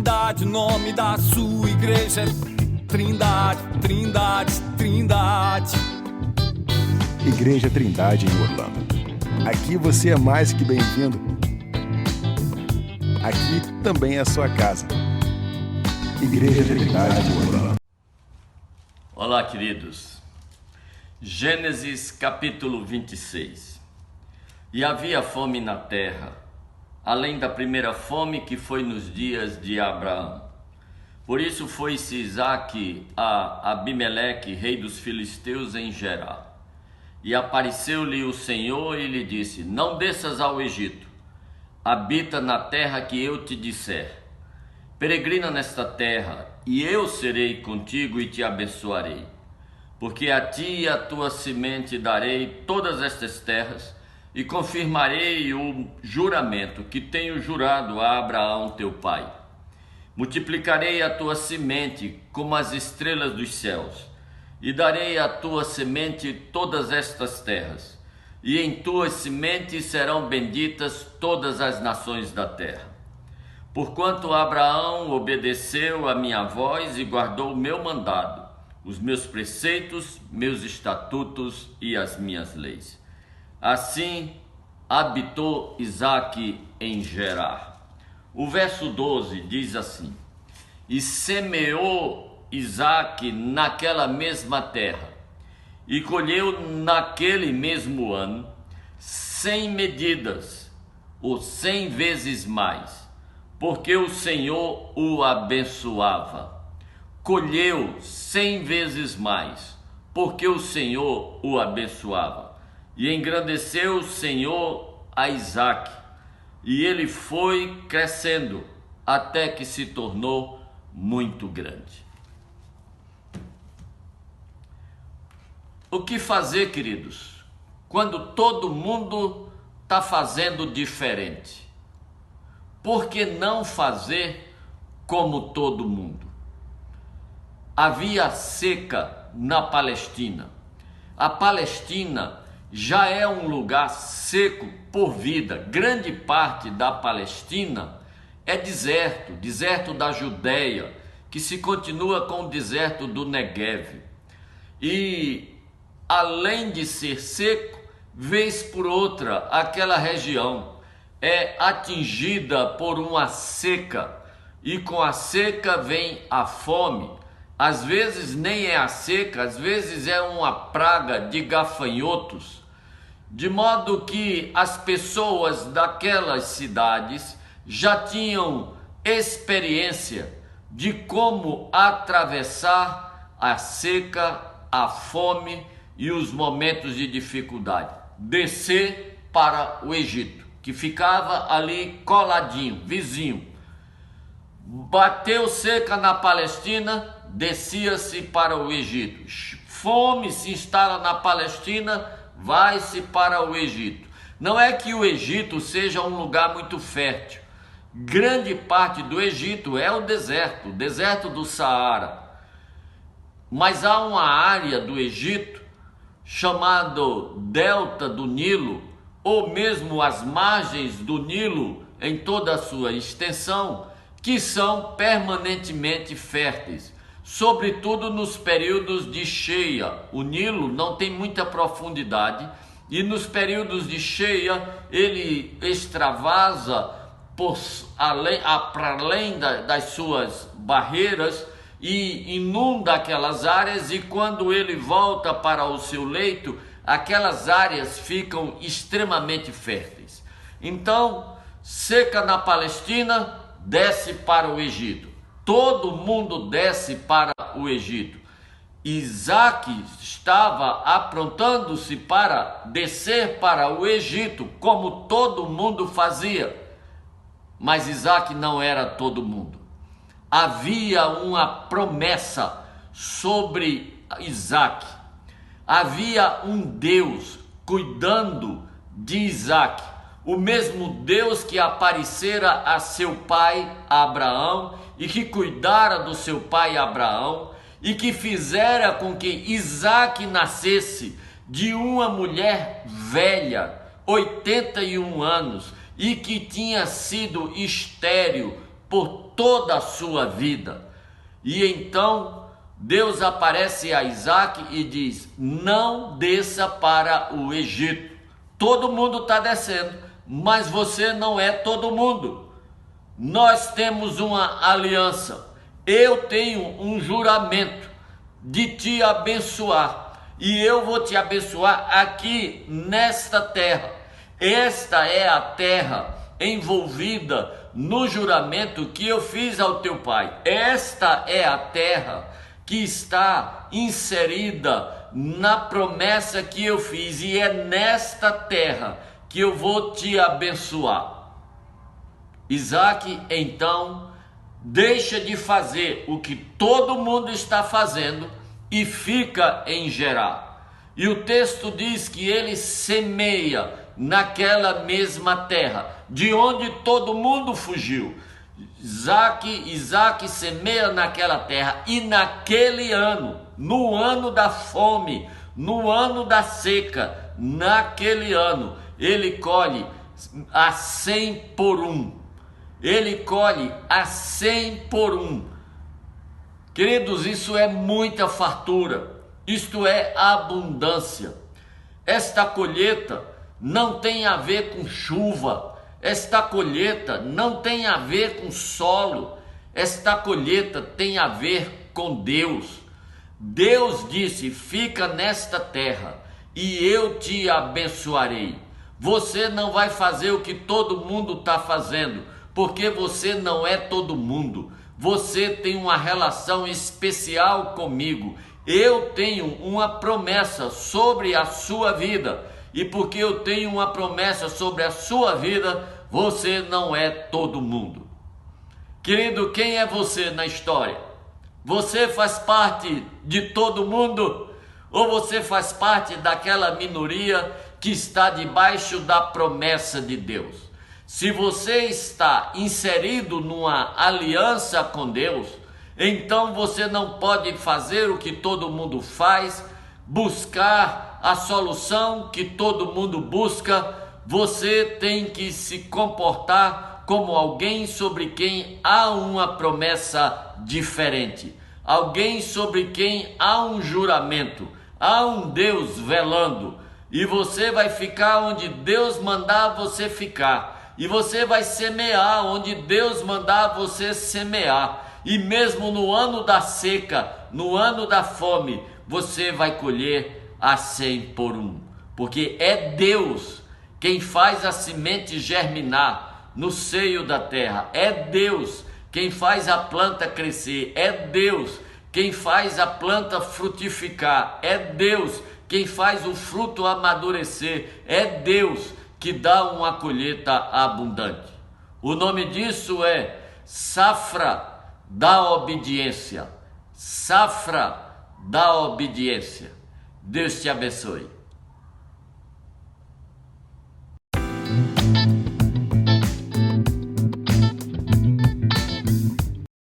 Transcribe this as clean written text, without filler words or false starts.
Trindade, o nome da sua igreja é Trindade, Trindade, Trindade. Igreja Trindade em Orlando. Aqui você é mais que bem-vindo. Aqui também é a sua casa. Igreja Trindade em Orlando. Olá, queridos. Gênesis capítulo 26. E havia fome na terra, além da primeira fome que foi nos dias de Abraão. Por isso foi-se Isaque a Abimeleque, rei dos filisteus, em Gerar. E apareceu-lhe o Senhor e lhe disse: não desças ao Egito, habita na terra que eu te disser. Peregrina nesta terra, e eu serei contigo e te abençoarei. Porque a ti e a tua semente darei todas estas terras, e confirmarei o juramento que tenho jurado a Abraão teu pai. Multiplicarei a tua semente como as estrelas dos céus, e darei à tua semente todas estas terras, e em tuas sementes serão benditas todas as nações da terra. Porquanto Abraão obedeceu a minha voz e guardou o meu mandado, os meus preceitos, meus estatutos e as minhas leis. Assim habitou Isaque em Gerar. O verso 12 diz assim: e semeou Isaque naquela mesma terra, e colheu naquele mesmo ano 100 medidas, ou 100 vezes mais, porque o Senhor o abençoava. Colheu 100 vezes mais, porque o Senhor o abençoava. E engrandeceu o Senhor a Isaque, e ele foi crescendo até que se tornou muito grande. O que fazer, queridos, quando todo mundo está fazendo diferente? Por que não fazer como todo mundo? Havia seca na Palestina. A Palestina já é um lugar seco por vida. Grande parte da Palestina é deserto, deserto da Judéia, que se continua com o deserto do Neguev. E além de ser seco, vez por outra, aquela região é atingida por uma seca, e com a seca vem a fome. Às vezes nem é a seca, às vezes é uma praga de gafanhotos, de modo que as pessoas daquelas cidades já tinham experiência de como atravessar a seca, a fome e os momentos de dificuldade. Descer para o Egito, que ficava ali coladinho, vizinho. Bateu seca na Palestina, descia-se para o Egito. Fome se instala na Palestina, vai-se para o Egito. Não é que o Egito seja um lugar muito fértil. Grande parte do Egito é o deserto do Saara. Mas há uma área do Egito chamado Delta do Nilo, ou mesmo as margens do Nilo em toda a sua extensão, que são permanentemente férteis, sobretudo nos períodos de cheia. O Nilo não tem muita profundidade e nos períodos de cheia ele extravasa para além das suas barreiras e inunda aquelas áreas, e quando ele volta para o seu leito, aquelas áreas ficam extremamente férteis. Então, seca na Palestina, desce para o Egito. Todo mundo desce para o Egito. Isaque estava aprontando-se para descer para o Egito, como todo mundo fazia. Mas Isaque não era todo mundo. Havia uma promessa sobre Isaque. Havia um Deus cuidando de Isaque. O mesmo Deus que aparecera a seu pai Abraão e que cuidara do seu pai Abraão e que fizera com que Isaque nascesse de uma mulher velha, 81 anos, e que tinha sido estéril por toda a sua vida. E então Deus aparece a Isaac e diz: não desça para o Egito. Todo mundo está descendo, mas você não é todo mundo. Nós temos uma aliança. Eu tenho um juramento de te abençoar, e eu vou te abençoar aqui nesta terra. Esta é a terra envolvida no juramento que eu fiz ao teu pai. Esta é a terra que está inserida na promessa que eu fiz, e é nesta terra que eu vou te abençoar. Isaac então deixa de fazer o que todo mundo está fazendo e fica em Gerar. E o texto diz que ele semeia naquela mesma terra, de onde todo mundo fugiu. Isaac semeia naquela terra, e naquele ano, no ano da fome, no ano da seca, naquele ano, ele colhe a 100 por 1. Ele colhe a 100 por 1. Queridos, isso é muita fartura, isto é abundância. Esta colheita não tem a ver com chuva, esta colheita não tem a ver com solo, esta colheita tem a ver com Deus. Deus disse: fica nesta terra e eu te abençoarei. Você não vai fazer o que todo mundo está fazendo, porque você não é todo mundo. Você tem uma relação especial comigo. Eu tenho uma promessa sobre a sua vida. E porque eu tenho uma promessa sobre a sua vida, você não é todo mundo. Querido, quem é você na história? Você faz parte de todo mundo? Ou você faz parte daquela minoria que está debaixo da promessa de Deus? Se você está inserido numa aliança com Deus, então você não pode fazer o que todo mundo faz, buscar a solução que todo mundo busca. Você tem que se comportar como alguém sobre quem há uma promessa diferente, alguém sobre quem há um juramento, há um Deus velando, e você vai ficar onde Deus mandar você ficar. E você vai semear onde Deus mandar você semear. E mesmo no ano da seca, no ano da fome, você vai colher a 100 por 1. Porque é Deus quem faz a semente germinar no seio da terra. É Deus quem faz a planta crescer. É Deus quem faz a planta frutificar. É Deus quem faz o fruto amadurecer. É Deus que dá uma colheita abundante. O nome disso é safra da obediência. Safra da obediência. Deus te abençoe.